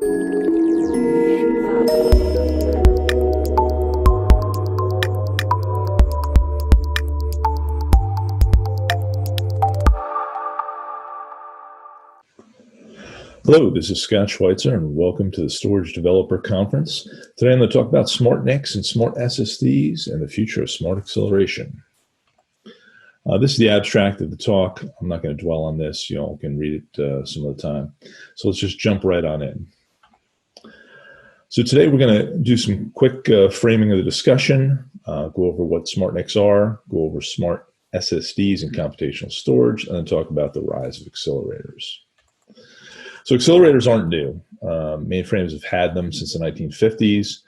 Hello, this is Scott Schweitzer, and welcome to the Storage Developer Conference. Today I'm going to talk about SmartNICs and SmartSSDs and the future of smart acceleration. This is the abstract of the talk. I'm not going to dwell on this. You all can read it some of the time. So let's just jump right on in. So today we're going to do some quick framing of the discussion, go over what SmartNICs are, go over SmartSSDs and computational storage, and then talk about the rise of accelerators. So accelerators aren't new. Mainframes have had them since the 1950s.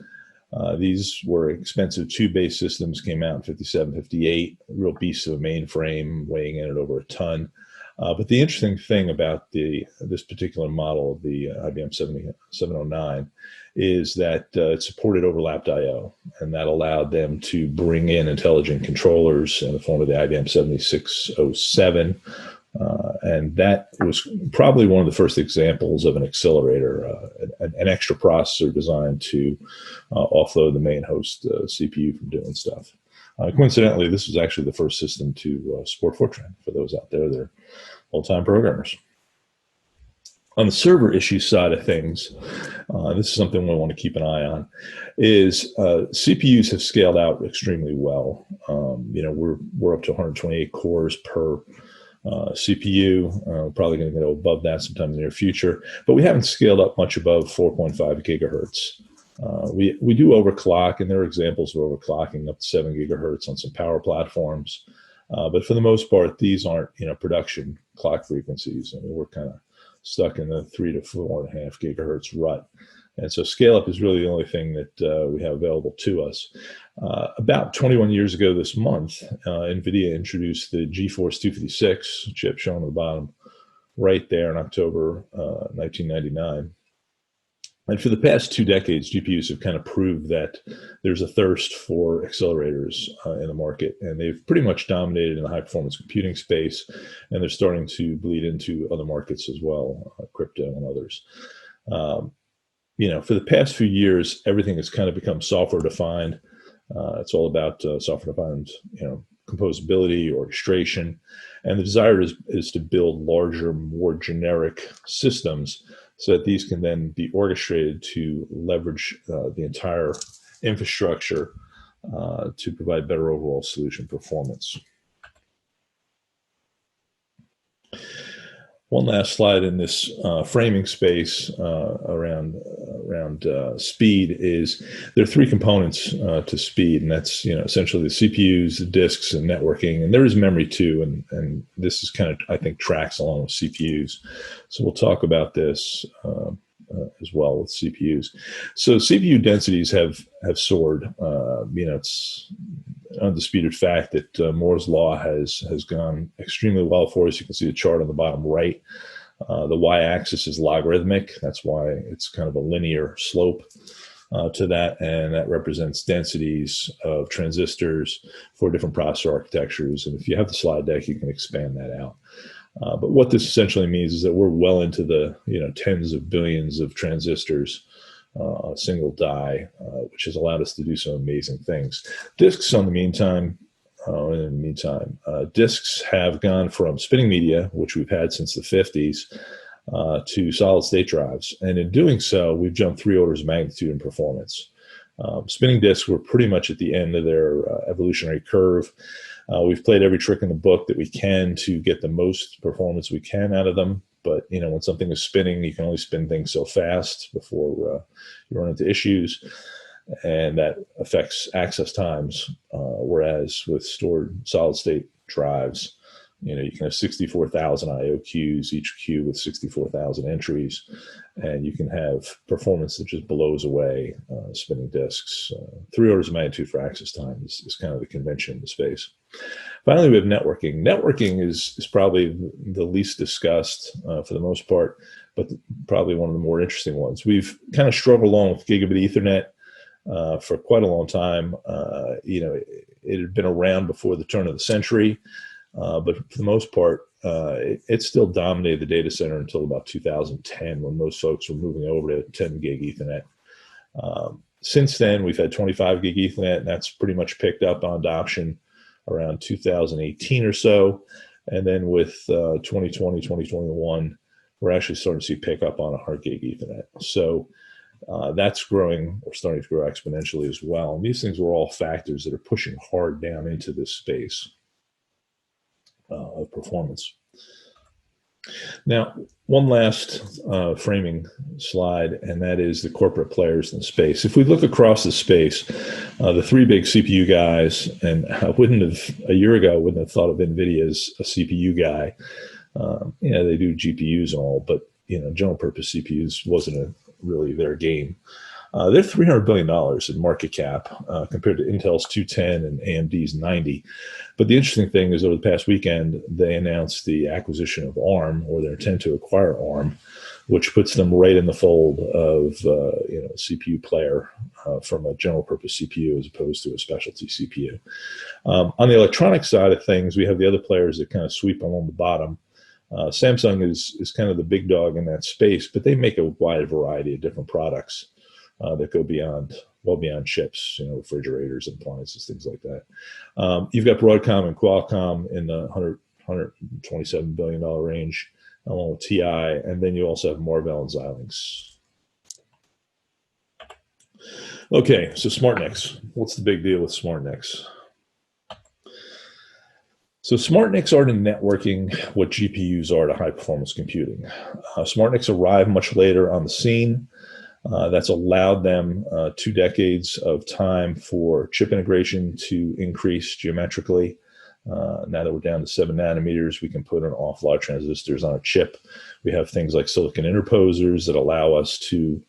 These were expensive tube-based systems, came out in 57, 58, real beasts of a mainframe weighing in at over a ton. But the interesting thing about this particular model of the IBM 709 is that it supported overlapped I/O, and that allowed them to bring in intelligent controllers in the form of the IBM 7607. And that was probably one of the first examples of an accelerator, an extra processor designed to offload the main host CPU from doing stuff. Coincidentally, this was actually the first system to support Fortran, for those out there that are old-time programmers. On the server issue side of things, this is something we want to keep an eye on, is CPUs have scaled out extremely well. We're up to 128 cores per CPU, probably going to go above that sometime in the near future, but we haven't scaled up much above 4.5 gigahertz. We do overclock, and there are examples of overclocking up to 7 gigahertz on some power platforms, but for the most part, these aren't production clock frequencies. I mean, we're kind of stuck in the 3 to 4.5 gigahertz rut. And so scale up is really the only thing that we have available to us. About 21 years ago this month, NVIDIA introduced the GeForce 256 chip shown on the bottom right there in October 1999. And for the past 2 decades, GPUs have kind of proved that there's a thirst for accelerators in the market, and they've pretty much dominated in the high-performance computing space, and they're starting to bleed into other markets as well, crypto and others. For the past few years, everything has kind of become software-defined. It's all about software-defined, composability, orchestration, and the desire is to build larger, more generic systems so that these can then be orchestrated to leverage the entire infrastructure to provide better overall solution performance. One last slide in this framing space around speed is there are 3 components to speed, and that's essentially the CPUs, the disks, and networking, and there is memory too, and this is kind of, I think, tracks along with CPUs. So we'll talk about this as well with CPUs. So CPU densities have soared. It's an undisputed fact that Moore's law has gone extremely well for us. You can see the chart on the bottom right. The y-axis is logarithmic. That's why it's kind of a linear slope to that, and that represents densities of transistors for different processor architectures. And if you have the slide deck, you can expand that out. But what this essentially means is that we're well into the tens of billions of transistors on a single die, which has allowed us to do some amazing things. Disks, in the meantime, disks have gone from spinning media, which we've had since the 50s, to solid state drives. And in doing so, we've jumped 3 orders of magnitude in performance. Spinning disks were pretty much at the end of their evolutionary curve. We've played every trick in the book that we can to get the most performance we can out of them. But when something is spinning, you can only spin things so fast before you run into issues, and that affects access times. Whereas with stored solid state drives, you can have 64,000 I/O queues, each queue with 64,000 entries, and you can have performance that just blows away spinning disks. 3 orders of magnitude for access time is kind of the convention in the space. Finally, we have networking. Networking is probably the least discussed for the most part, but probably one of the more interesting ones. We've kind of struggled along with gigabit Ethernet for quite a long time. It had been around before the turn of the century, but for the most part, it still dominated the data center until about 2010, when most folks were moving over to 10 gig Ethernet. Since then, we've had 25 gig Ethernet, and that's pretty much picked up on adoption around 2018 or so. And then with 2020, 2021, we're actually starting to see pick up on 100 gig Ethernet. So that's growing, or starting to grow exponentially as well. And these things are all factors that are pushing hard down into this space of performance. Now, one last framing slide, and that is the corporate players in the space. If we look across the space, the three big CPU guys, and a year ago, I wouldn't have thought of NVIDIA as a CPU guy. They do GPUs and all, but general purpose CPUs wasn't really their game. They're $300 billion in market cap compared to Intel's 210 and AMD's 90. But the interesting thing is, over the past weekend, they announced the acquisition of ARM, or their intent to acquire ARM, which puts them right in the fold of a CPU player from a general purpose CPU as opposed to a specialty CPU. On the electronic side of things, we have the other players that kind of sweep along the bottom. Samsung is kind of the big dog in that space, but they make a wide variety of different products that go well beyond chips, refrigerators, appliances, things like that. You've got Broadcom and Qualcomm in the $127 billion range, along with TI, and then you also have Marvell and Xilinx. Okay, so SmartNICs. What's the big deal with SmartNICs? So SmartNICs are to networking what GPUs are to high-performance computing. SmartNICs arrived much later on the scene. That's allowed them 2 decades of time for chip integration to increase geometrically. Now that we're down to 7 nanometers, we can put an awful lot of transistors on a chip. We have things like silicon interposers that allow us to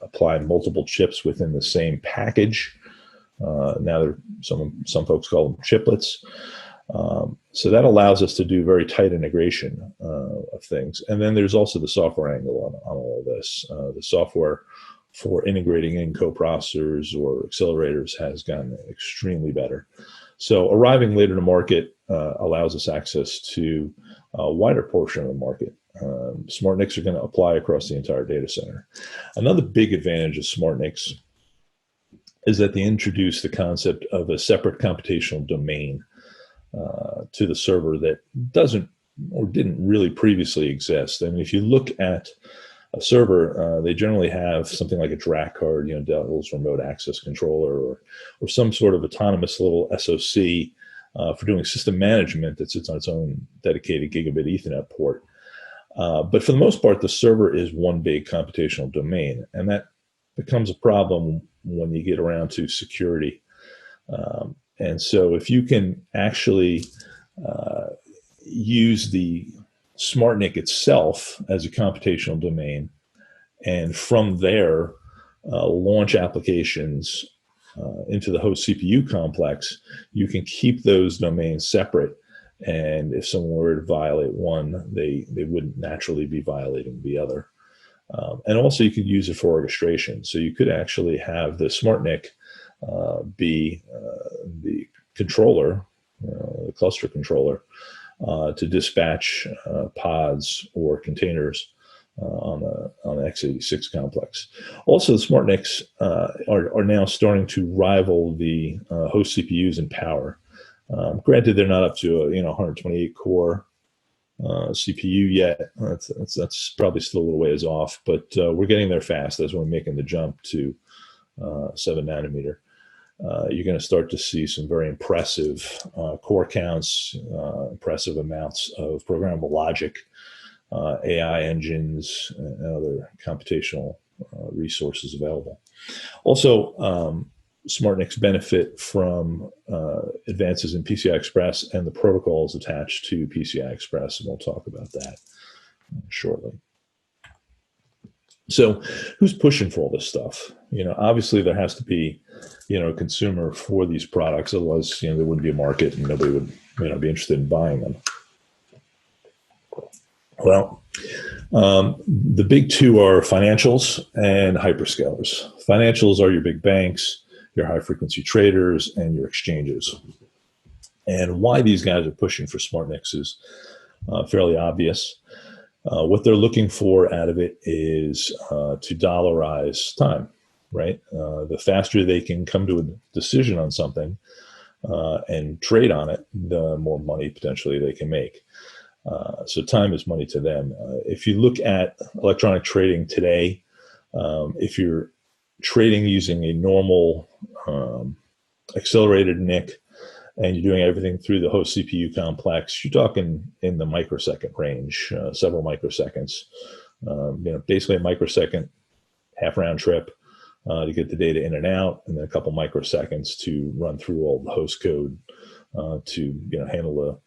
apply multiple chips within the same package. Now some folks call them chiplets. So that allows us to do very tight integration of things. And then there's also the software angle on all of this. The software for integrating in coprocessors or accelerators has gotten extremely better. So arriving later to market allows us access to a wider portion of the market. SmartNICs are going to apply across the entire data center. Another big advantage of SmartNICs is that they introduce the concept of a separate computational domain to the server that doesn't or didn't really previously exist. I mean, if you look at a server, they generally have something like a DRAC card, Dell's remote access controller, or some sort of autonomous little SoC for doing system management that sits on its own dedicated gigabit Ethernet port. But for the most part, the server is one big computational domain, and that becomes a problem when you get around to security. And so if you can actually use the SmartNIC itself as a computational domain, and from there launch applications into the host CPU complex, you can keep those domains separate. And if someone were to violate one, they wouldn't naturally be violating the other. And also you could use it for orchestration. So you could actually have the SmartNIC be the controller, the cluster controller, to dispatch pods or containers on the x86 complex. Also, the SmartNICs are now starting to rival the host CPUs in power. Granted, they're not up to a 128 core CPU yet. That's probably still a little ways off, but we're getting there fast as we're making the jump to 7 nanometer. You're going to start to see some very impressive core counts, impressive amounts of programmable logic, AI engines, and other computational resources available. Also, SmartNICs benefit from advances in PCI Express and the protocols attached to PCI Express, and we'll talk about that shortly. So who's pushing for all this stuff? Obviously there has to be, a consumer for these products. Otherwise, there wouldn't be a market and nobody would, be interested in buying them. Well, the big two are financials and hyperscalers. Financials are your big banks, your high frequency traders, and your exchanges. And why these guys are pushing for SmartNICs is, fairly obvious. What they're looking for out of it is to dollarize time, right? The faster they can come to a decision on something and trade on it, the more money potentially they can make. So time is money to them. If you look at electronic trading today, if you're trading using a normal accelerated NIC and you're doing everything through the host CPU complex, you're talking in the microsecond range, several microseconds. Basically a microsecond, half round trip to get the data in and out, and then a couple microseconds to run through all the host code to handle the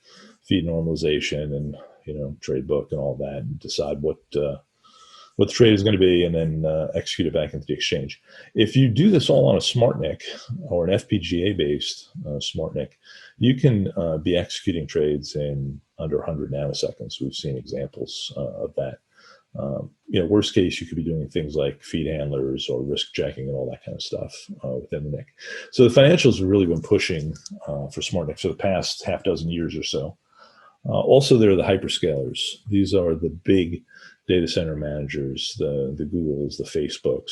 feed normalization and trade book and all that, and decide what the trade is going to be, and then execute it back into the exchange. If you do this all on a SmartNIC or an FPGA-based SmartNIC, you can be executing trades in under 100 nanoseconds. We've seen examples of that. Worst case, you could be doing things like feed handlers or risk checking and all that kind of stuff within the NIC. So the financials have really been pushing for SmartNIC for the past half dozen years or so. Also, there are the hyperscalers. These are the big data center managers, the Googles, the Facebooks,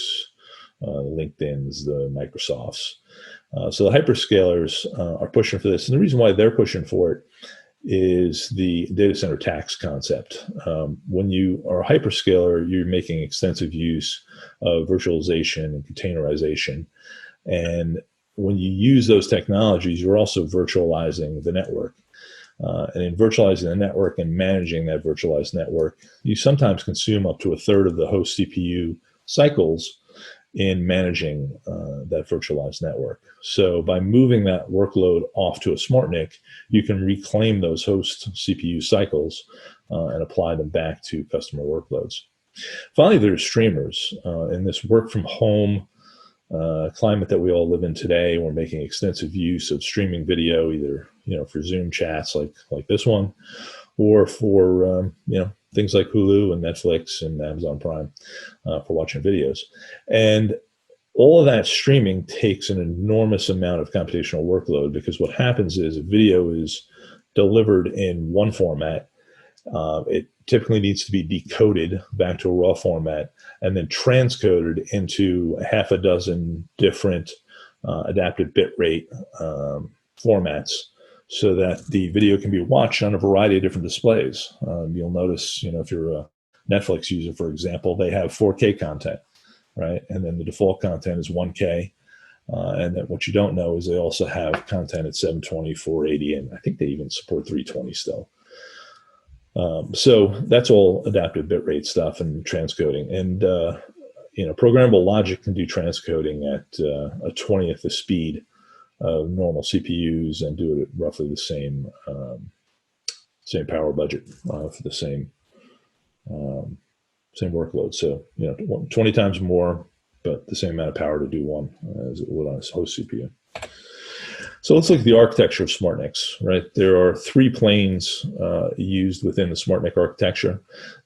the LinkedIns, the Microsofts. So the hyperscalers are pushing for this. And the reason why they're pushing for it is the data center tax concept. When you are a hyperscaler, you're making extensive use of virtualization and containerization. And when you use those technologies, you're also virtualizing the network. And in virtualizing the network and managing that virtualized network, you sometimes consume up to a third of the host CPU cycles in managing that virtualized network. So by moving that workload off to a SmartNIC, you can reclaim those host CPU cycles and apply them back to customer workloads. Finally, there's streamers. In this work from home climate that we all live in today, we're making extensive use of streaming video, either for Zoom chats like this one, or for things like Hulu and Netflix and Amazon Prime for watching videos. And all of that streaming takes an enormous amount of computational workload, because what happens is a video is delivered in one format. It typically needs to be decoded back to a raw format and then transcoded into a half a dozen different adaptive bitrate formats, so that the video can be watched on a variety of different displays. You'll notice, if you're a Netflix user, for example, they have 4K content, right? And then the default content is 1K. And then what you don't know is they also have content at 720, 480, and I think they even support 320 still. So that's all adaptive bitrate stuff and transcoding. And, programmable logic can do transcoding at a 20th the speed of normal CPUs and do it at roughly the same power budget for the same workload. So 20 times more, but the same amount of power to do one as it would on a host CPU. So let's look at the architecture of SmartNICs, right? There are three planes used within the SmartNIC architecture.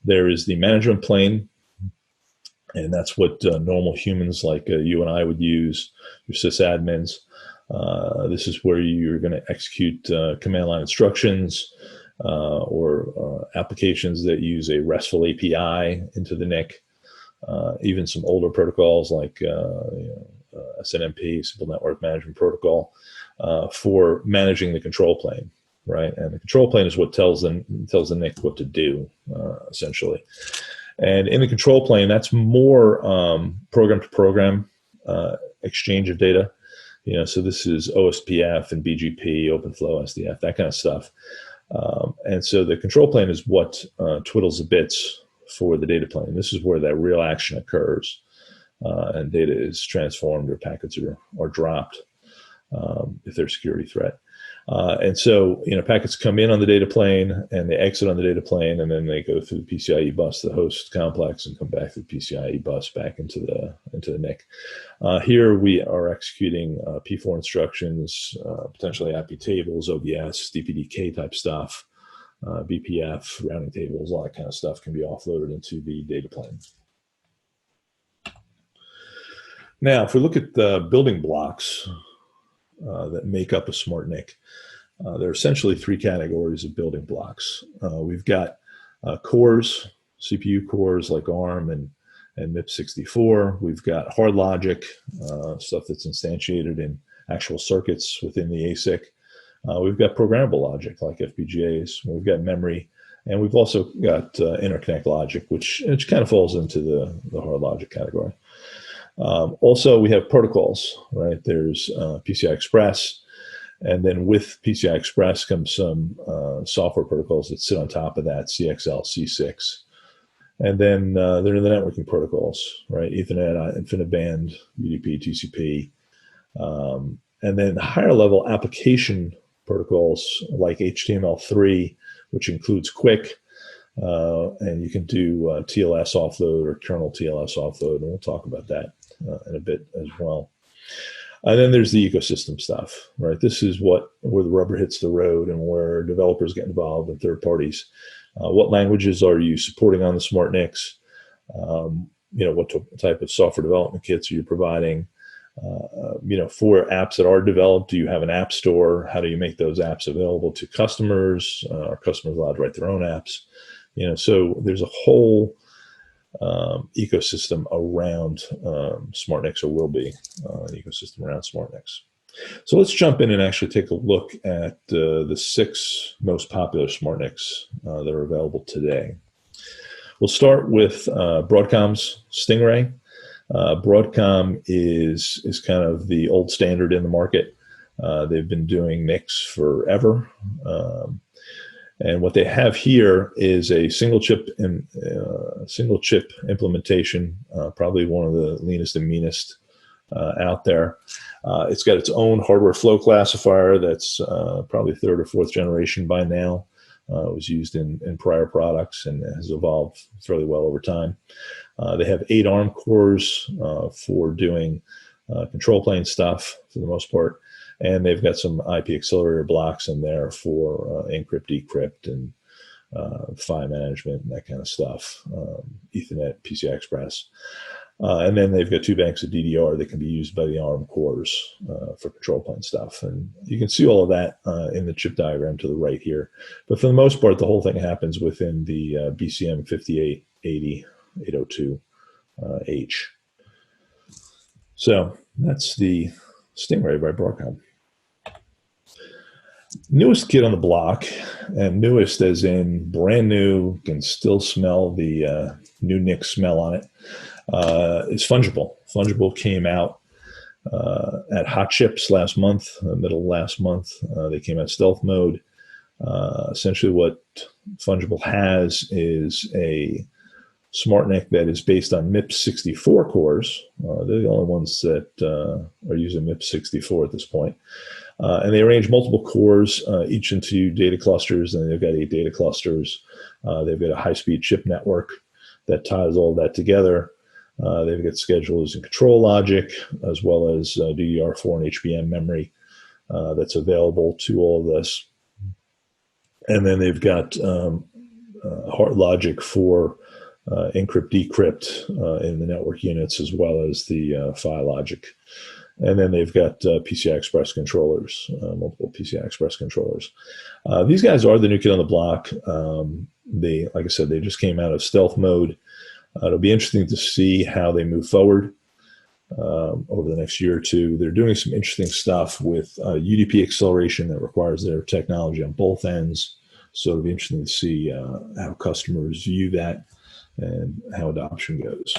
There is the management plane, and that's what normal humans like you and I would use, your sysadmins. This is where you're going to execute command line instructions or applications that use a RESTful API into the NIC. Even some older protocols like SNMP, Simple Network Management Protocol, for managing the control plane, right? And the control plane is what tells the NIC what to do, essentially. And in the control plane, that's more program-to-program exchange of data. So this is OSPF and BGP, OpenFlow, SDF, that kind of stuff. And so the control plane is what twiddles the bits for the data plane. This is where that real action occurs, and data is transformed or packets are dropped if they're a security threat. And so, packets come in on the data plane and they exit on the data plane, and then they go through the PCIe bus, the host complex, and come back through the PCIe bus back into the NIC. Here we are executing P4 instructions, potentially IP tables, OBS, DPDK type stuff, BPF, rounding tables, all that kind of stuff can be offloaded into the data plane. Now, if we look at the building blocks that make up a SmartNIC, There are essentially three categories of building blocks. We've got cores, CPU cores like ARM and MIPS64. We've got hard logic, stuff that's instantiated in actual circuits within the ASIC. We've got programmable logic like FPGAs. We've got memory, and we've also got interconnect logic, which kind of falls into the hard logic category. Also, we have protocols, right? There's PCI Express, and then with PCI Express comes some software protocols that sit on top of that, CXL, C6. And then there are the networking protocols, right? Ethernet, InfiniBand, UDP, TCP. And then higher level application protocols like HTML3, which includes QUIC. And you can do TLS offload or kernel TLS offload, and we'll talk about that in a bit as well. And then there's the ecosystem stuff, right? This is where the rubber hits the road and where developers get involved and third parties. What languages are you supporting on the SmartNICs? What type of software development kits are you providing? For apps that are developed, do you have an app store? How do you make those apps available to customers? Are customers allowed to write their own apps? So there's a whole ecosystem around SmartNICs, or will be an ecosystem around SmartNICs. So let's jump in and actually take a look at the 6 most popular SmartNICs that are available today. We'll start with Broadcom's Stingray. Broadcom is kind of the old standard in the market. They've been doing NICs forever. And what they have here is a single chip implementation, probably one of the leanest and meanest out there. It's got its own hardware flow classifier that's probably 3rd or 4th generation by now. It was used in prior products and has evolved fairly well over time. They have 8 ARM cores for doing control plane stuff for the most part. And they've got some IP accelerator blocks in there for encrypt, decrypt, and file management and that kind of stuff. Ethernet, PCI Express. And then they've got 2 banks of DDR that can be used by the ARM cores for control plane stuff. And you can see all of that in the chip diagram to the right here. But for the most part, the whole thing happens within the BCM 5880 802H. So that's the Stingray by Broadcom. Newest kid on the block, and newest as in brand new, can still smell the new NIC smell on it, is Fungible. Fungible came out at Hot Chips last month, middle of last month. They came out stealth mode. Essentially what Fungible has is a SmartNIC that is based on MIPS64 cores. They're the only ones that are using MIPS64 at this point. And they arrange multiple cores, each into data clusters, and they've got 8 data clusters. They've got a high-speed chip network that ties all that together. They've got schedulers and control logic, as well as DDR4 and HBM memory that's available to all of this. And then they've got hard logic for encrypt, decrypt in the network units, as well as the file logic. And then they've got PCI Express controllers, multiple PCI Express controllers. These guys are the new kid on the block. Like I said, they just came out of stealth mode. It'll be interesting to see how they move forward over the next year or two. They're doing some interesting stuff with UDP acceleration that requires their technology on both ends. So it'll be interesting to see how customers view that and how adoption goes.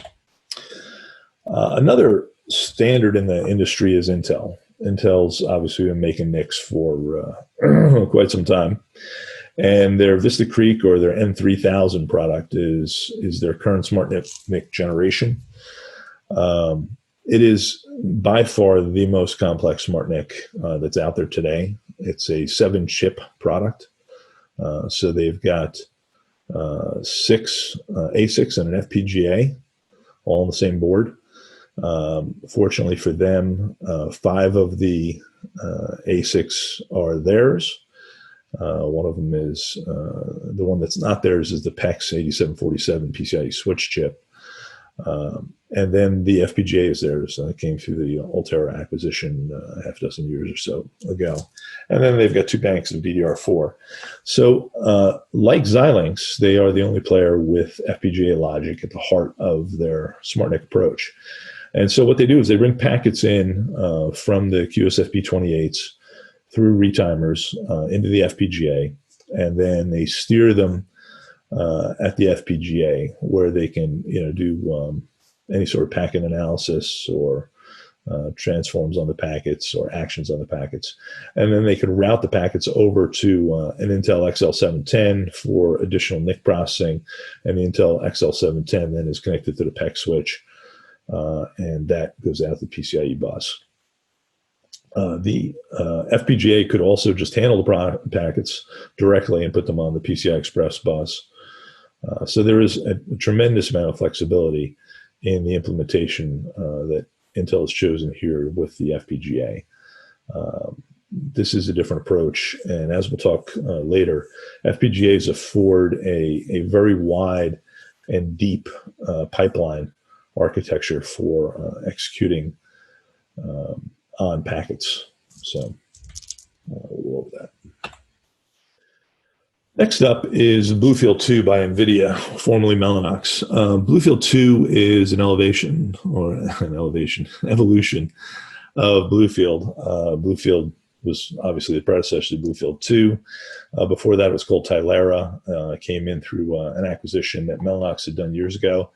Another standard in the industry is Intel. Intel's obviously been making NICs for quite some time. And their Vista Creek, or their N3000 product, is their current SmartNIC generation. It is by far the most complex SmartNIC that's out there today. It's a 7-chip product. So they've got 6 ASICs and an FPGA all on the same board. Fortunately for them, 5 of the ASICs are theirs. One of them is the one that's not theirs is the PEX 8747 PCIe switch chip. And then the FPGA is there. So it came through the Altera acquisition half a dozen years or so ago. And then they've got 2 banks of DDR4. So like Xilinx, they are the only player with FPGA logic at the heart of their SmartNIC approach. And so what they do is they bring packets in from the QSFP28s through retimers into the FPGA, and then they steer them at the FPGA where they can do any sort of packet analysis or transforms on the packets or actions on the packets. And then they can route the packets over to an Intel XL710 for additional NIC processing. And the Intel XL710 then is connected to the PEC switch, and that goes out the PCIe bus. The FPGA could also just handle the packets directly and put them on the PCI Express bus. So there is a tremendous amount of flexibility in the implementation that Intel has chosen here with the FPGA. This is a different approach, and as we'll talk later, FPGAs afford a very wide and deep pipeline architecture for executing on packets. So we'll go over that. Next up is Bluefield 2 by NVIDIA, formerly Mellanox. Bluefield 2 is an evolution of Bluefield. Bluefield was obviously the predecessor to Bluefield 2. Before that, it was called Tylera. It came in through an acquisition that Mellanox had done years ago.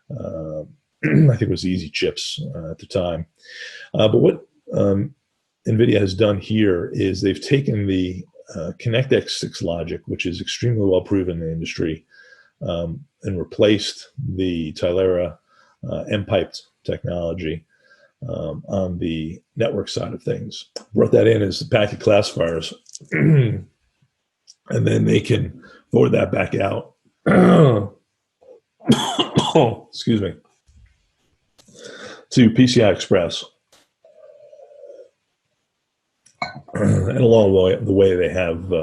I think it was Easy Chips at the time. But what NVIDIA has done here is they've taken the ConnectX-6 logic, which is extremely well proven in the industry, and replaced the Tylera M-piped technology on the network side of things. Brought that in as the packet classifiers, and then they can forward that back out. Excuse me. To PCI Express. And along the way, they have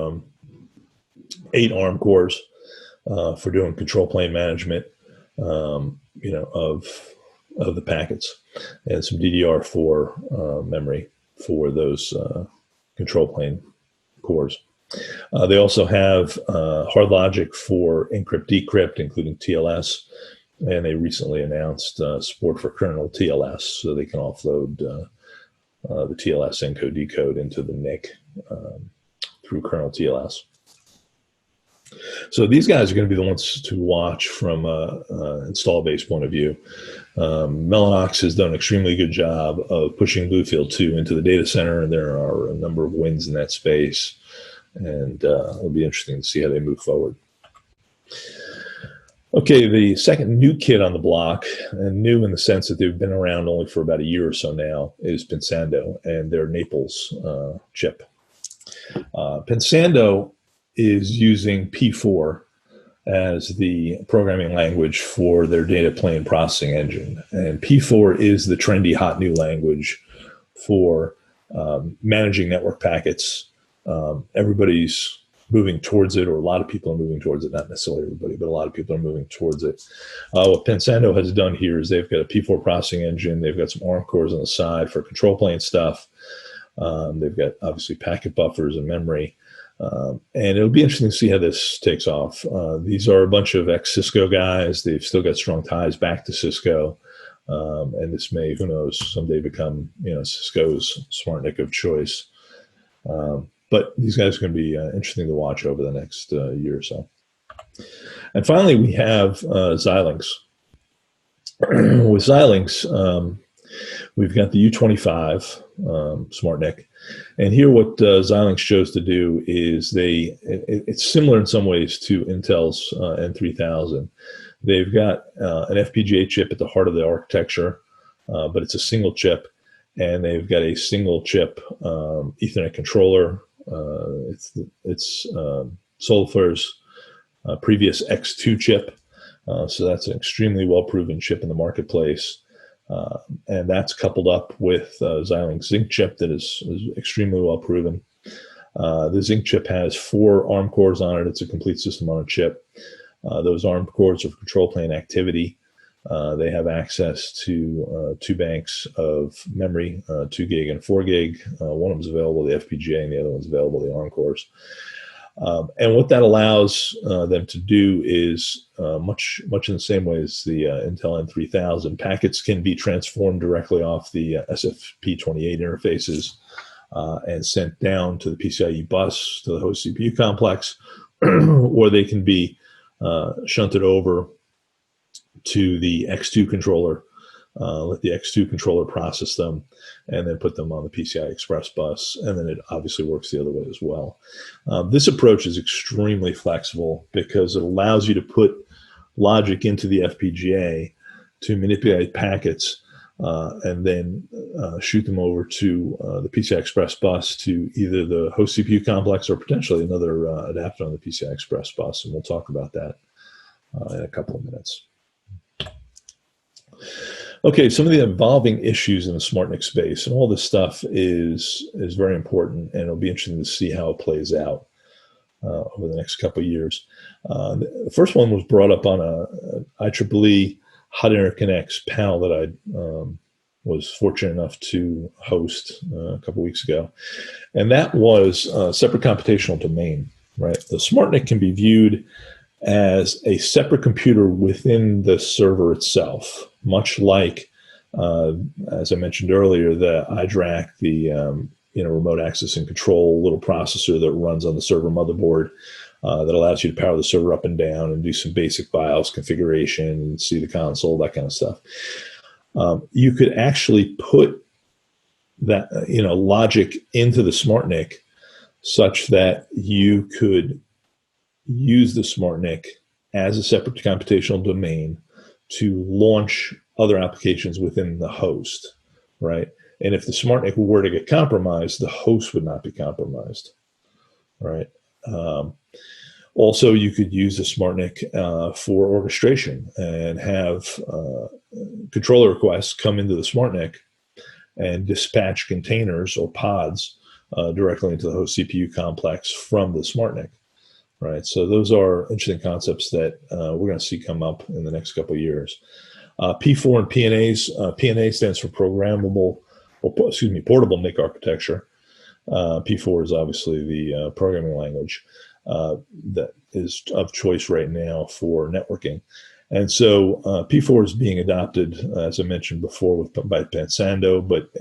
8 ARM cores for doing control plane management, of the packets, and some DDR4 memory for those control plane cores. They also have hard logic for encrypt-decrypt, including TLS, and they recently announced support for kernel TLS, so they can offload the TLS encode-decode into the NIC through kernel TLS. So these guys are going to be the ones to watch from an install-based point of view. Mellanox has done an extremely good job of pushing Bluefield 2 into the data center, and there are a number of wins in that space, and it'll be interesting to see how they move forward. Okay, the second new kid on the block, and new in the sense that they've been around only for about a year or so now, is Pensando and their Naples chip. Pensando is using P4 as the programming language for their data plane processing engine. And P4 is the trendy hot new language for managing network packets. Everybody's moving towards it, or a lot of people are moving towards it, not necessarily everybody, but a lot of people are moving towards it. What Pensando has done here is they've got a P4 processing engine. They've got some ARM cores on the side for control plane stuff. They've got obviously packet buffers and memory. And it'll be interesting to see how this takes off. These are a bunch of ex-Cisco guys. They've still got strong ties back to Cisco. And this may, who knows, someday become Cisco's SmartNIC of choice. But these guys are going to be interesting to watch over the next year or so. And finally, we have Xilinx. With Xilinx, we've got the U25 SmartNIC. And here what Xilinx chose to do is it's similar in some ways to Intel's N3000. They've got an FPGA chip at the heart of the architecture, but it's a single chip. And they've got a single chip Ethernet controller. It's Sulfur's previous X2 chip. So that's an extremely well-proven chip in the marketplace. And that's coupled up with Xilinx Zinc chip that is extremely well-proven. The Zinc chip has 4 ARM cores on it. It's a complete system on a chip. Those ARM cores are for control plane activity. They have access to 2 banks of memory, 2 gig and 4 gig. One of them is available the FPGA, and the other one's available the ARM cores. And what that allows them to do is much in the same way as the Intel N3000. Packets can be transformed directly off the SFP28 interfaces and sent down to the PCIe bus to the host CPU complex, or they can be shunted over to the X2 controller, let the X2 controller process them, and then put them on the PCI Express bus, and then it obviously works the other way as well. This approach is extremely flexible because it allows you to put logic into the FPGA to manipulate packets and then shoot them over to the PCI Express bus to either the host CPU complex or potentially another adapter on the PCI Express bus, and we'll talk about that in a couple of minutes. Okay, some of the evolving issues in the SmartNIC space, and all this stuff is very important, and it'll be interesting to see how it plays out over the next couple of years. The first one was brought up on a IEEE Hot Interconnects panel that I was fortunate enough to host a couple of weeks ago, and that was a separate computational domain, right? The SmartNIC can be viewed as a separate computer within the server itself, much like, as I mentioned earlier, the iDRAC, the remote access and control little processor that runs on the server motherboard that allows you to power the server up and down and do some basic BIOS configuration, see the console, that kind of stuff. You could actually put that logic into the SmartNIC such that you could use the SmartNIC as a separate computational domain to launch other applications within the host, right? And if the SmartNIC were to get compromised, the host would not be compromised, right? Also, you could use the SmartNIC for orchestration and have controller requests come into the SmartNIC and dispatch containers or pods directly into the host CPU complex from the SmartNIC. Right, so those are interesting concepts that we're going to see come up in the next couple of years. P4 and PNAs. PNA stands for portable NIC architecture. P4 is obviously the programming language that is of choice right now for networking. And so P4 is being adopted, as I mentioned before, by Pensando, but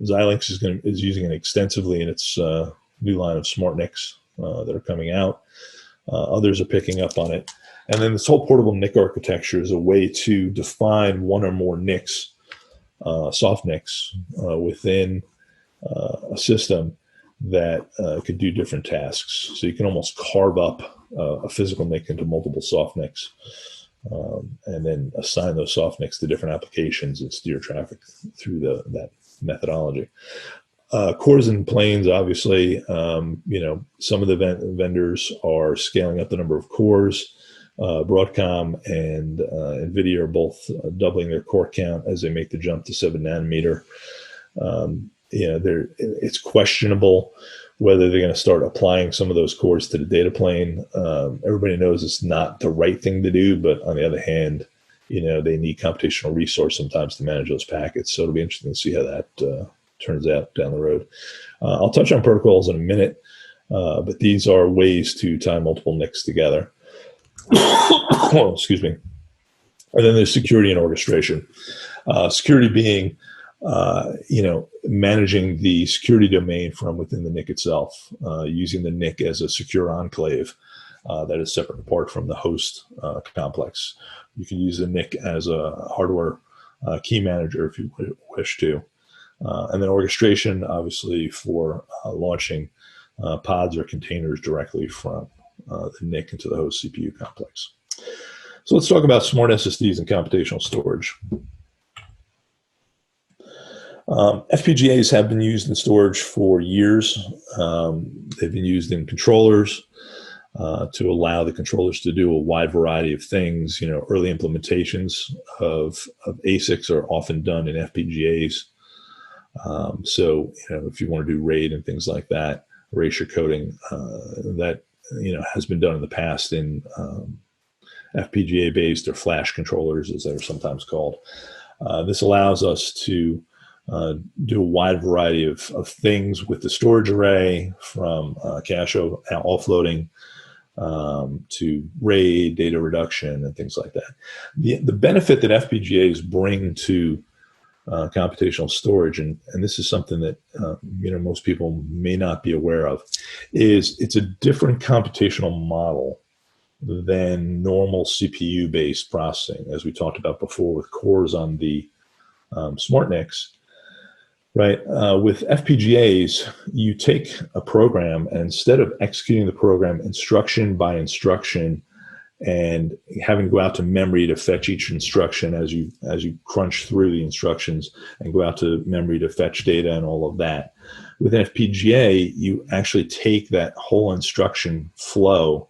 Xilinx is using it extensively in its new line of SmartNICs that are coming out. Others are picking up on it. And then this whole portable NIC architecture is a way to define one or more NICs, soft NICs, within a system that could do different tasks. So you can almost carve up a physical NIC into multiple soft NICs and then assign those soft NICs to different applications and steer traffic through that methodology. Cores and planes, obviously, some of the vendors are scaling up the number of cores. Broadcom and NVIDIA are both doubling their core count as they make the jump to 7 nanometer. It's questionable whether they're going to start applying some of those cores to the data plane. Everybody knows it's not the right thing to do, but on the other hand, they need computational resource sometimes to manage those packets. So it'll be interesting to see how that turns out down the road. I'll touch on protocols in a minute, but these are ways to tie multiple NICs together. Oh, excuse me. And then there's security and orchestration. Security being, managing the security domain from within the NIC itself, using the NIC as a secure enclave that is separate and apart from the host complex. You can use the NIC as a hardware key manager if you wish to. And then orchestration, obviously, for launching pods or containers directly from the NIC into the host CPU complex. So let's talk about SmartSSDs and computational storage. FPGAs have been used in storage for years. They've been used in controllers to allow the controllers to do a wide variety of things. Early implementations of ASICs are often done in FPGAs. So, if you want to do RAID and things like that, erasure coding, that, has been done in the past in FPGA-based or flash controllers, as they're sometimes called. This allows us to do a wide variety of things with the storage array, from cache offloading to RAID, data reduction, and things like that. The benefit that FPGAs bring to computational storage, and this is something that most people may not be aware of, is it's a different computational model than normal CPU-based processing, as we talked about before with cores on the SmartNICs. Right. With FPGAs, you take a program, and instead of executing the program instruction by instruction and having to go out to memory to fetch each instruction as you crunch through the instructions and go out to memory to fetch data and all of that, with an FPGA, you actually take that whole instruction flow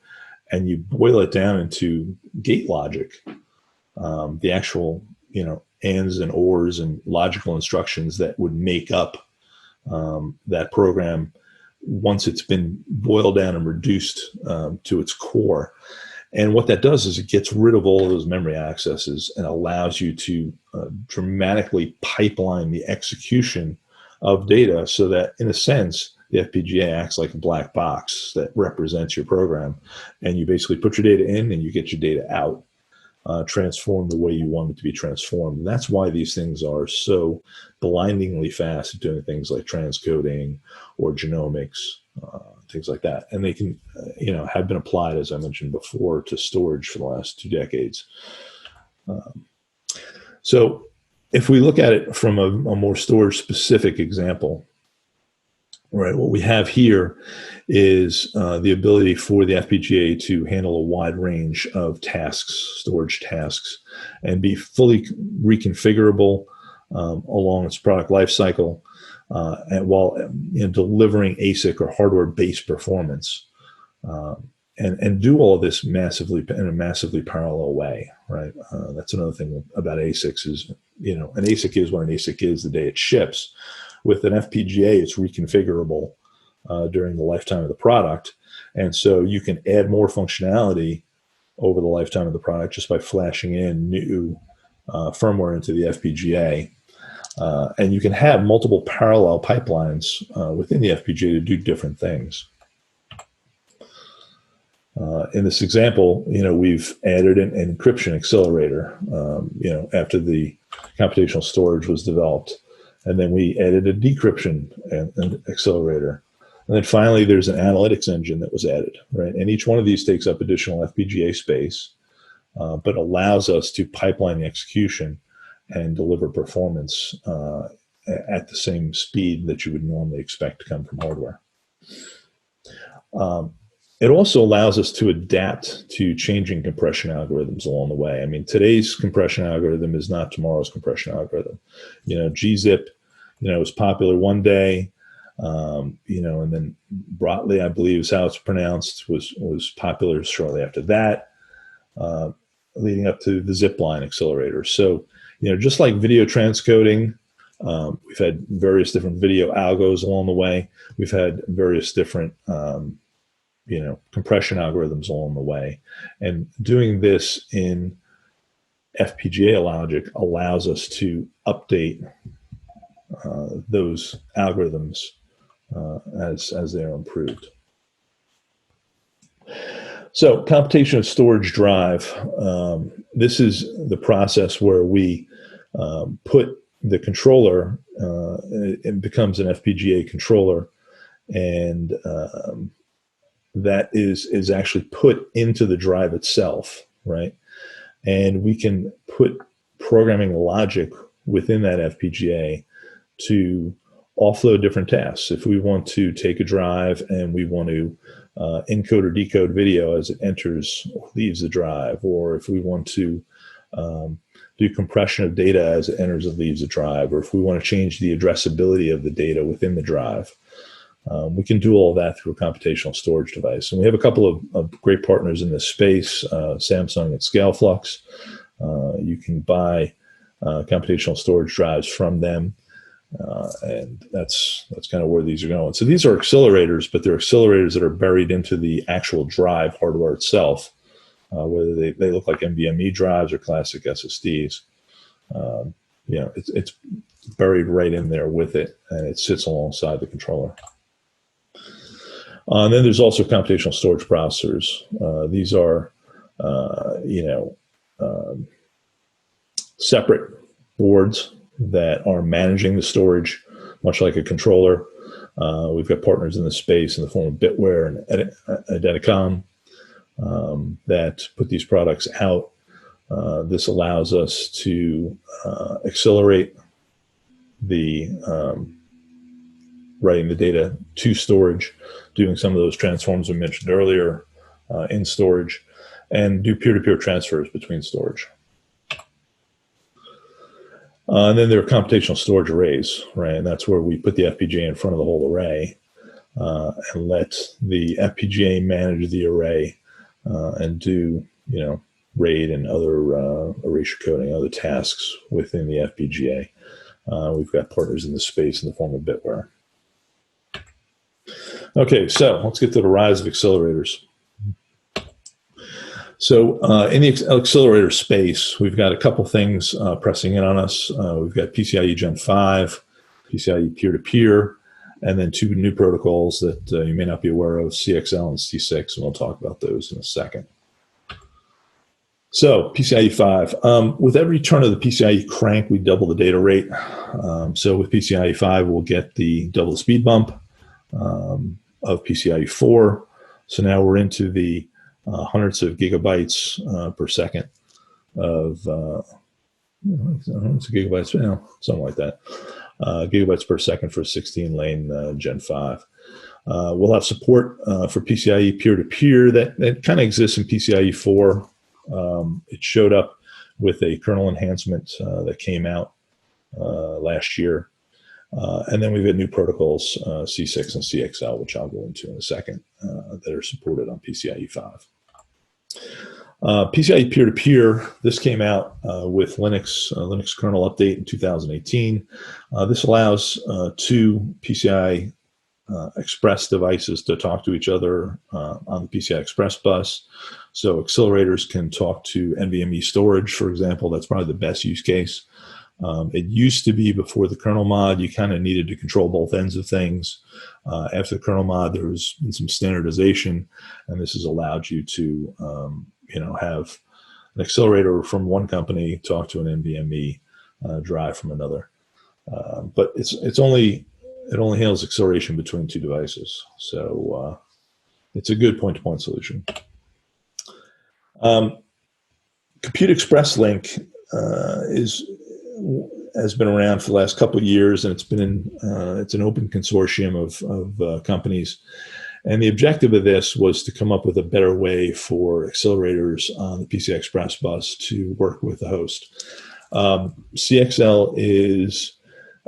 and you boil it down into gate logic, the actual, ands and ors and logical instructions that would make up that program once it's been boiled down and reduced to its core. And what that does is it gets rid of all of those memory accesses and allows you to dramatically pipeline the execution of data, so that, in a sense, the FPGA acts like a black box that represents your program. And you basically put your data in and you get your data out, transformed the way you want it to be transformed. And that's why these things are so blindingly fast at doing things like transcoding or genomics, things like that. And they can, have been applied, as I mentioned before, to storage for the last 2 decades. So if we look at it from a more storage specific example, right, what we have here is the ability for the FPGA to handle a wide range of tasks, storage tasks, and be fully reconfigurable along its product lifecycle, and while delivering ASIC or hardware-based performance, and do all of this in a massively parallel way. Right, that's another thing about ASICs is an ASIC is what an ASIC is the day it ships. With an FPGA, it's reconfigurable during the lifetime of the product. And so you can add more functionality over the lifetime of the product just by flashing in new firmware into the FPGA. And you can have multiple parallel pipelines within the FPGA to do different things. In this example, we've added an encryption accelerator, after the computational storage was developed. And then we added a decryption and accelerator. And then finally, there's an analytics engine that was added, right? And each one of these takes up additional FPGA space, but allows us to pipeline the execution and deliver performance at the same speed that you would normally expect to come from hardware. It also allows us to adapt to changing compression algorithms along the way. I mean, today's compression algorithm is not tomorrow's compression algorithm. gzip, was popular one day, and then Brotli, I believe is how it's pronounced, was popular shortly after that, leading up to the zipline accelerator. So, just like video transcoding, we've had various different video algos along the way. We've had various different compression algorithms along the way. And doing this in FPGA logic allows us to update those algorithms as they are improved. So computational storage drive, this is the process where we put the controller, it becomes an FPGA controller, and that is actually put into the drive itself, right? And we can put programming logic within that FPGA to offload different tasks. If we want to take a drive and we want to encode or decode video as it enters or leaves the drive, or if we want to do compression of data as it enters or leaves the drive, or if we want to change the addressability of the data within the drive, we can do all that through a computational storage device. And we have a couple of great partners in this space, Samsung and ScaleFlux. You can buy computational storage drives from them. And that's kind of where these are going. So these are accelerators, but they're accelerators that are buried into the actual drive hardware itself. whether they look like NVMe drives or classic SSDs. It's buried right in there with it, and it sits alongside the controller. And then there's also computational storage processors. These are, separate boards that are managing the storage, much like a controller. We've got partners in the space in the form of Bitware and Identicom that put these products out. This allows us to accelerate the writing the data to storage, doing some of those transforms we mentioned earlier in storage, and do peer-to-peer transfers between storage. And then there are computational storage arrays, right? And that's where we put the FPGA in front of the whole array and let the FPGA manage the array and do, RAID and other erasure coding, other tasks within the FPGA. We've got partners in the space in the form of Bitware. Okay, so let's get to the rise of accelerators. So in the accelerator space, we've got a couple things pressing in on us. We've got PCIe Gen 5, PCIe peer-to-peer, and then two new protocols that you may not be aware of, CXL and C6, and we'll talk about those in a second. So PCIe 5, with every turn of the PCIe crank, we double the data rate. So with PCIe 5, we'll get the double speed bump of PCIe 4. So now we're into the hundreds of gigabytes per second of hundreds of gigabytes, something like that. Gigabytes per second for 16-lane Gen 5. We'll have support for PCIe peer-to-peer that kind of exists in PCIe 4. It showed up with a kernel enhancement that came out last year. And then we've got new protocols, C6 and CXL, which I'll go into in a second, that are supported on PCIe 5. PCIe peer-to-peer, this came out with Linux kernel update in 2018. This allows two PCI Express devices to talk to each other on the PCI Express bus. So accelerators can talk to NVMe storage, for example. That's probably the best use case. It used to be before the kernel mod, you kind of needed to control both ends of things. After the kernel mod, there was some standardization, and this has allowed you to, have an accelerator from one company talk to an NVMe drive from another. But it only handles acceleration between two devices, so it's a good point-to-point solution. Compute Express Link has been around for the last couple of years, and it's an open consortium of companies. And the objective of this was to come up with a better way for accelerators on the PCI Express bus to work with the host. CXL is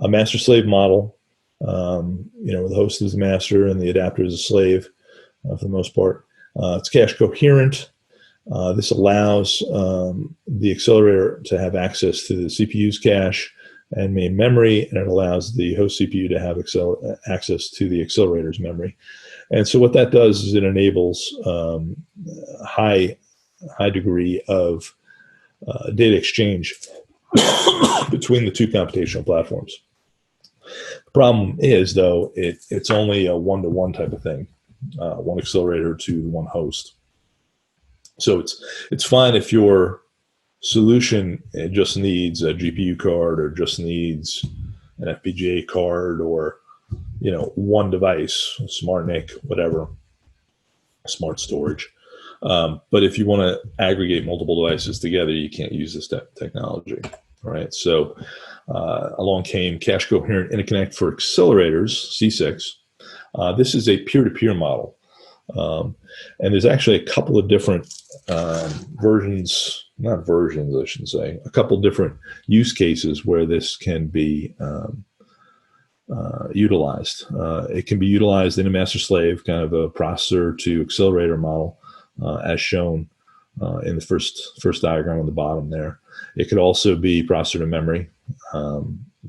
a master-slave model. The host is the master and the adapter is a slave for the most part. It's cache coherent. This allows the accelerator to have access to the CPU's cache and main memory, and it allows the host CPU to have access to the accelerator's memory. And so what that does is it enables high degree of data exchange between the two computational platforms. The problem is, though, it's only a one-to-one type of thing, one accelerator to one host. So it's fine if your solution just needs a GPU card or just needs an FPGA card or one device, SmartNIC, whatever, smart storage. But if you want to aggregate multiple devices together, you can't use this technology, right? So along came cache coherent interconnect for accelerators, C6. This is a peer-to-peer model. And there's actually a couple of different not versions, I should say, a couple different use cases where this can be utilized. It can be utilized in a master-slave, kind of a processor to accelerator model, as shown in the first diagram on the bottom there. It could also be processor to memory,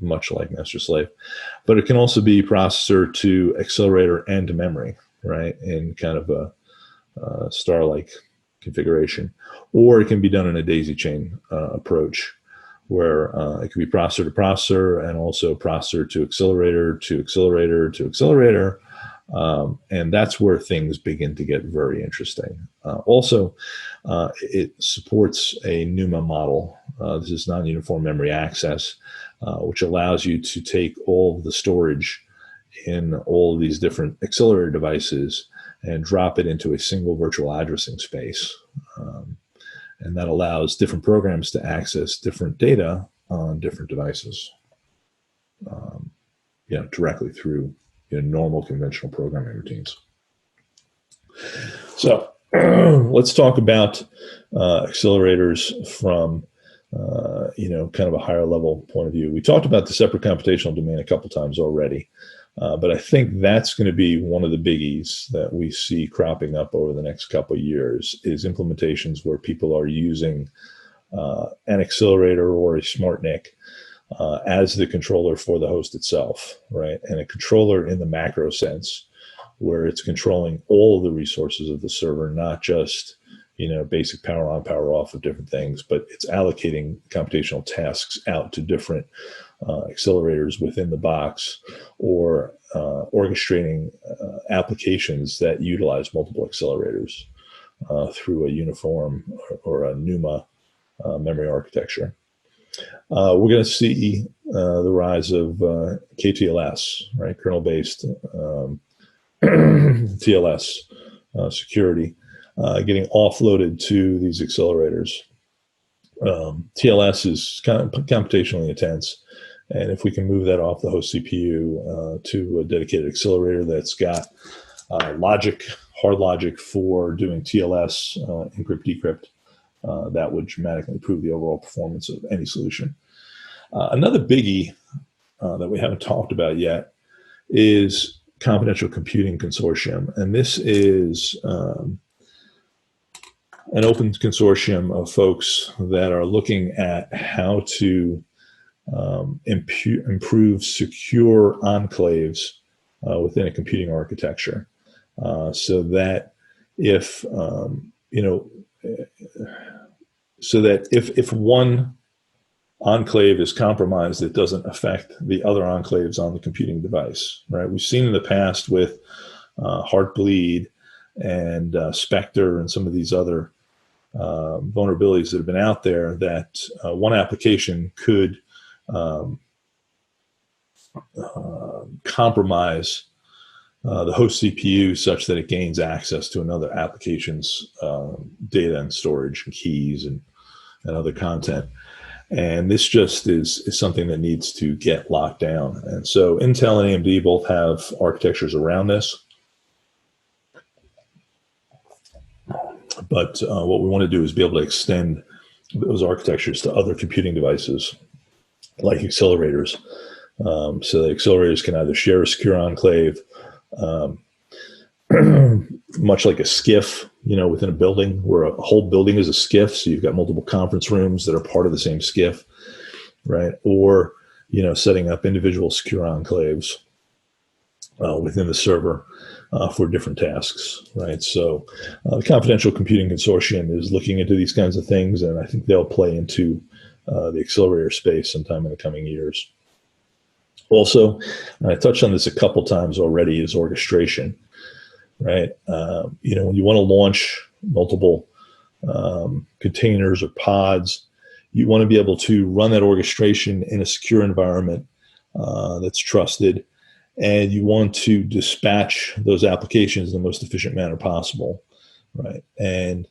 much like master-slave, but it can also be processor to accelerator and to memory, right? In kind of a star-like configuration, or it can be done in a daisy chain approach, where it could be processor to processor and also processor to accelerator to accelerator to accelerator. And that's where things begin to get very interesting. Also, it supports a NUMA model. This is non-uniform memory access, which allows you to take all of the storage in all of these different accelerator devices and drop it into a single virtual addressing space. And that allows different programs to access different data on different devices, directly through normal conventional programming routines. So let's talk about accelerators from kind of a higher level point of view. We talked about the separate computational domain a couple times already, but I think that's going to be one of the biggies that we see cropping up over the next couple of years, is implementations where people are using an accelerator or a SmartNIC as the controller for the host itself, right? And a controller in the macro sense, where it's controlling all of the resources of the server, not just basic power on, power off of different things, but it's allocating computational tasks out to different accelerators within the box, or orchestrating applications that utilize multiple accelerators through a uniform or a NUMA memory architecture. We're going to see the rise of KTLS, right? Kernel-based TLS security getting offloaded to these accelerators. TLS is kind of computationally intense, and if we can move that off the host CPU to a dedicated accelerator that's got hard logic for doing TLS, encrypt, decrypt, that would dramatically improve the overall performance of any solution. Another biggie that we haven't talked about yet is Computational Computing Consortium, and this is an open consortium of folks that are looking at how to improve secure enclaves within a computing architecture, so that if if one enclave is compromised, it doesn't affect the other enclaves on the computing device, right? We've seen in the past with Heartbleed and Spectre and some of these other vulnerabilities that have been out there, that one application could compromise the host CPU such that it gains access to another application's data and storage and keys and other content. And this just is something that needs to get locked down. And so Intel and AMD both have architectures around this. But what we want to do is be able to extend those architectures to other computing devices like accelerators, so that accelerators can either share a secure enclave, much like a SCIF, within a building, where a whole building is a SCIF. So you've got multiple conference rooms that are part of the same SCIF, right? Or, setting up individual secure enclaves within the server for different tasks, right? So the Computational Computing Consortium is looking into these kinds of things, and I think they'll play into the accelerator space sometime in the coming years. Also, and I touched on this a couple times already, is orchestration, right? When you want to launch multiple containers or pods, you want to be able to run that orchestration in a secure environment that's trusted, and you want to dispatch those applications in the most efficient manner possible, right? And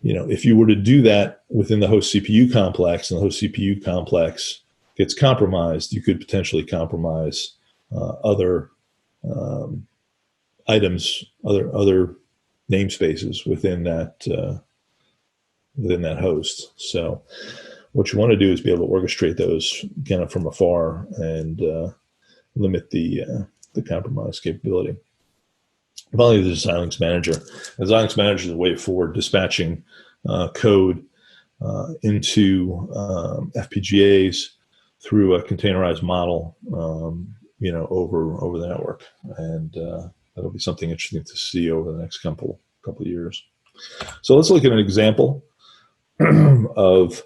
if you were to do that within the host CPU complex, and the host CPU complex gets compromised, you could potentially compromise other items, other namespaces within that host. So what you want to do is be able to orchestrate those kind of from afar and limit the compromise capability. Finally, there's a Xilinx manager. The Xilinx manager is a way for dispatching code into FPGAs through a containerized model, over the network, and that'll be something interesting to see over the next couple of years. So let's look at an example of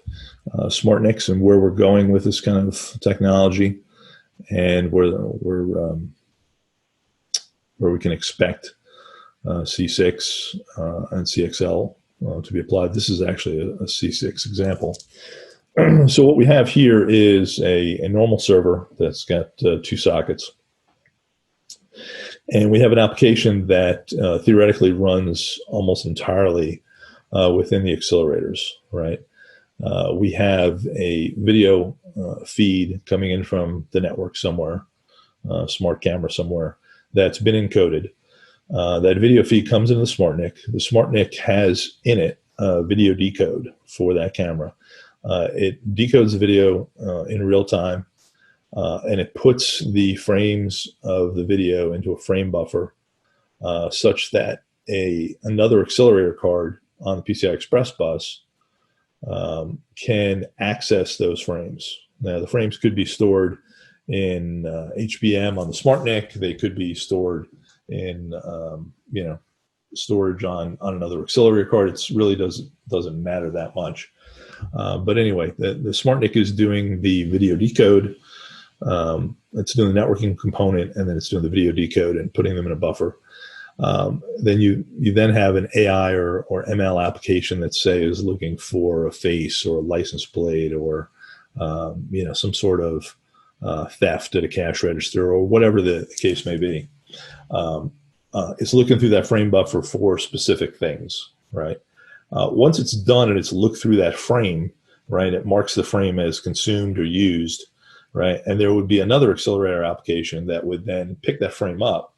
SmartNICs and where we're going with this kind of technology, and where we can expect C6 and CXL to be applied. This is actually a C6 example. So what we have here is a normal server that's got 2 sockets. And we have an application that theoretically runs almost entirely within the accelerators, right? We have a video feed coming in from the network somewhere, smart camera somewhere, that's been encoded. That video feed comes into the SmartNIC. The SmartNIC has in it a video decode for that camera. It decodes the video in real time, and it puts the frames of the video into a frame buffer such that another accelerator card on the PCI Express bus can access those frames. Now, the frames could be stored in HBM on the SmartNIC. They could be stored in storage on another accelerator card. It really doesn't matter that much. But anyway, the SmartNIC is doing the video decode. It's doing the networking component, and then it's doing the video decode and putting them in a buffer. Then you then have an AI or ML application that, say, is looking for a face or a license plate or some sort of theft at a cash register or whatever the case may be. It's looking through that frame buffer for specific things, right? Once it's done and it's looked through that frame, right, it marks the frame as consumed or used, right? And there would be another accelerator application that would then pick that frame up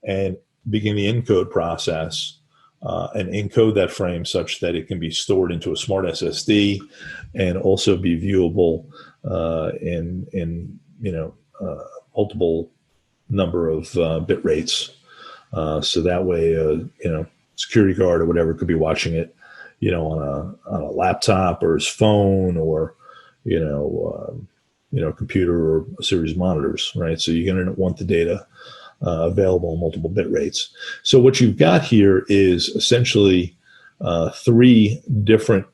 and begin the encode process and encode that frame such that it can be stored into a SmartSSD and also be viewable in multiple number of bit rates. So that way, security guard or whatever could be watching it, on a laptop or his phone or, computer or a series of monitors, right? So you're going to want the data available in multiple bit rates. So what you've got here is essentially 3 different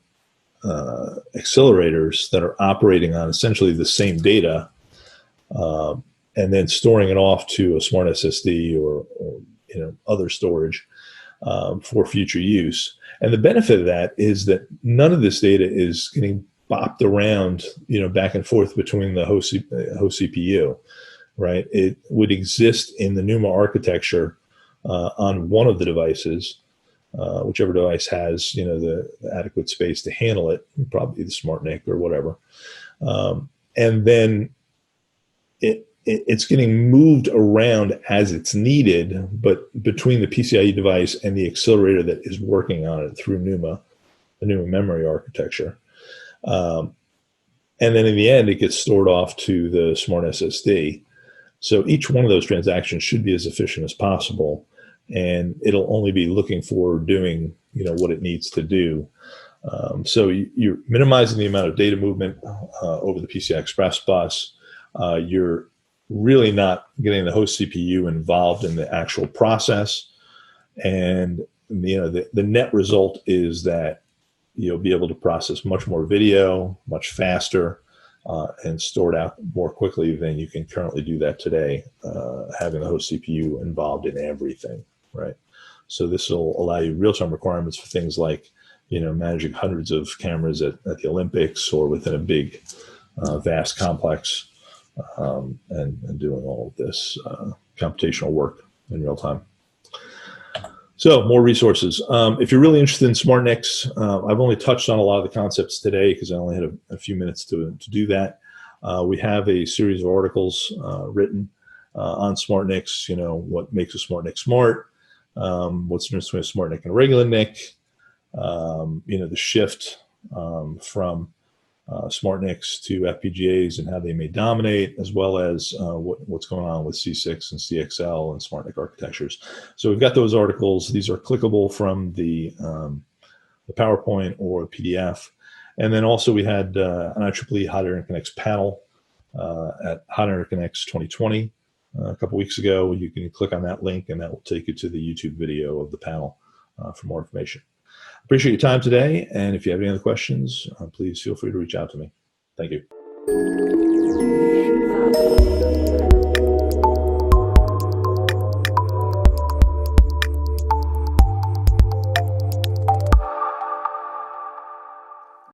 accelerators that are operating on essentially the same data, and then storing it off to a SmartSSD or other storage for future use. And the benefit of that is that none of this data is getting bopped around, back and forth between the host CPU, right? It would exist in the NUMA architecture on one of the devices, whichever device has, the adequate space to handle it, probably the SmartNIC or whatever. And then it's getting moved around as it's needed, but between the PCIe device and the accelerator that is working on it through NUMA, the NUMA memory architecture. And then in the end, it gets stored off to the SmartSSD. So each one of those transactions should be as efficient as possible, and it'll only be looking for doing, what it needs to do. So you're minimizing the amount of data movement over the PCI Express bus. You're really not getting the host CPU involved in the actual process. And, the net result is that you'll be able to process much more video, much faster, and store it out more quickly than you can currently do that today, having the host CPU involved in everything, right? So this will allow you real-time requirements for things like, managing hundreds of cameras at the Olympics or within a big, vast complex, and doing all of this computational work in real time. So more resources. If you're really interested in SmartNICs, I've only touched on a lot of the concepts today because I only had a few minutes to do that. We have a series of articles written on SmartNICs, what makes a SmartNIC smart, what's the difference between a SmartNIC and a regular NIC, the shift from SmartNICs to FPGAs and how they may dominate, as well as what's going on with C6 and CXL and SmartNIC architectures. So we've got those articles. These are clickable from the PowerPoint or PDF. And then also we had an IEEE Hot Interconnects panel at Hot Interconnects 2020 a couple weeks ago. You can click on that link and that will take you to the YouTube video of the panel for more information. Appreciate your time today, and if you have any other questions, please feel free to reach out to me. Thank you.